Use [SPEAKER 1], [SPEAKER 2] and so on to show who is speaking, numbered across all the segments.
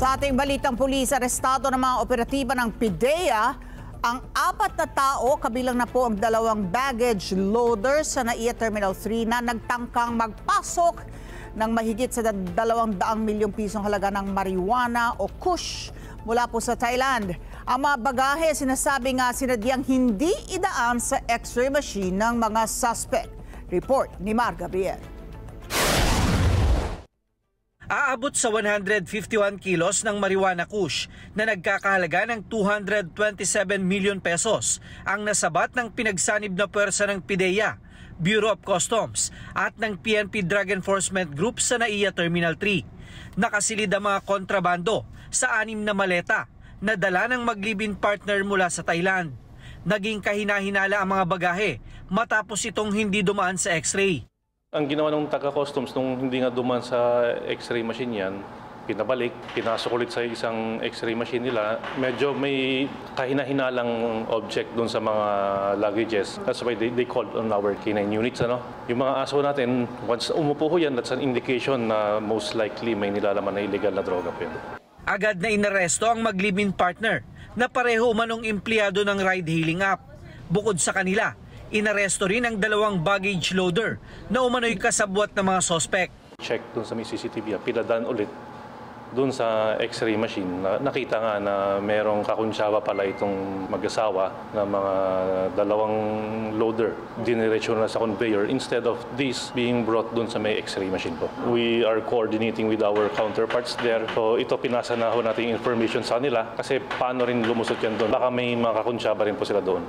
[SPEAKER 1] Sa ating balitang pulis, arestado ng mga operatiba ng PIDEA ang 4 na tao, kabilang na po ang 2 baggage loader sa NAIA Terminal 3 na nagtangkang magpasok ng mahigit sa 200 milyong pisong halaga ng marijuana o kush mula po sa Thailand. Ang mga bagahe sinasabi nga sinadyang hindi idaan sa x-ray machine ng mga suspect. Report ni Mar Gabriel.
[SPEAKER 2] Aabot sa 151 kilos ng marijuana kush na nagkakahalaga ng 227 milyon pesos ang nasabat ng pinagsanib na puwersa ng PIDEA, Bureau of Customs at ng PNP Drug Enforcement Group sa NAIA Terminal 3. Nakasilid ang mga kontrabando sa 6 na maleta na dala ng mag-live-in partner mula sa Thailand. Naging kahina-hinala ang mga bagahe matapos itong hindi dumaan sa x-ray.
[SPEAKER 3] Ang ginawa ng taga-customs nung hindi nga dumaan sa x-ray machine yan, pinabalik, pinasok ulit sa isang x-ray machine nila. Medyo may kahina-hinalang object doon sa mga luggages. That's why they called on our K9 units. Yung mga aso natin, once umupo yan, that's an indication na most likely may nilalaman na illegal na droga po yun.
[SPEAKER 2] Agad na inaresto ang mag-live-in partner na pareho umanong empleyado ng ride-hailing app. Bukod sa kanila, inaresto rin ang 2 baggage loader na umano'y kasabwat ng mga sospek.
[SPEAKER 3] Check doon sa may CCTV, pinadaan ulit doon sa x-ray machine. Nakita nga na merong kakuntsaba pala itong mag-asawa na mga 2 loader. Diniretso na sa conveyor instead of this being brought doon sa may x-ray machine po. We are coordinating with our counterparts there. So ito pinasa na ho natin information sa nila kasi paano rin lumusot yan doon. Baka may mga kakuntsaba rin po sila doon.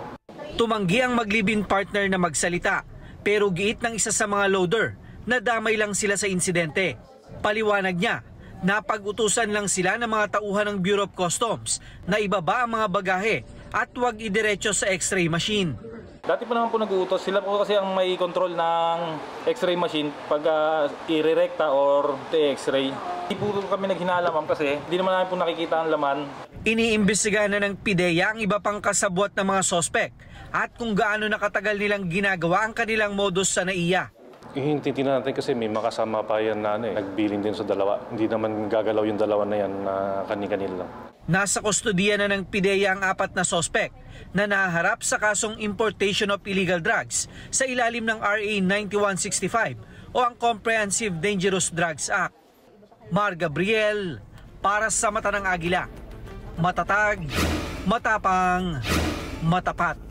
[SPEAKER 2] Tumanggi ang mag-live-in partner na magsalita pero giit ng isa sa mga loader na damay lang sila sa insidente. Paliwanag niya, napag-utusan lang sila ng mga tauhan ng Bureau of Customs na ibaba ang mga bagahe at huwag idiretso sa x-ray machine.
[SPEAKER 4] Dati pa naman po nag-uutos. Sila po kasi ang may control ng x-ray machine pag i-rerekta or x-ray. Hindi po kami naghinalaman kasi hindi naman namin po nakikita ang laman.
[SPEAKER 2] Iniimbestigahan na ng PIDEA ang iba pang kasabwat ng mga sospek at kung gaano nakatagal nilang ginagawa ang kanilang modus sa NAIA.
[SPEAKER 3] Hihintintinan natin kasi may makasama pa yan na nagbilin din sa 2. Hindi naman gagalaw yung 2 na yan na kani-kanila lang.
[SPEAKER 2] Nasa kustodiya na ng PIDEA ang 4 na sospek na nahaharap sa kasong importation of illegal drugs sa ilalim ng RA 9165 o ang Comprehensive Dangerous Drugs Act. Mar Gabriel, para sa Mata ng Agila. Matatag, matapang, matapat.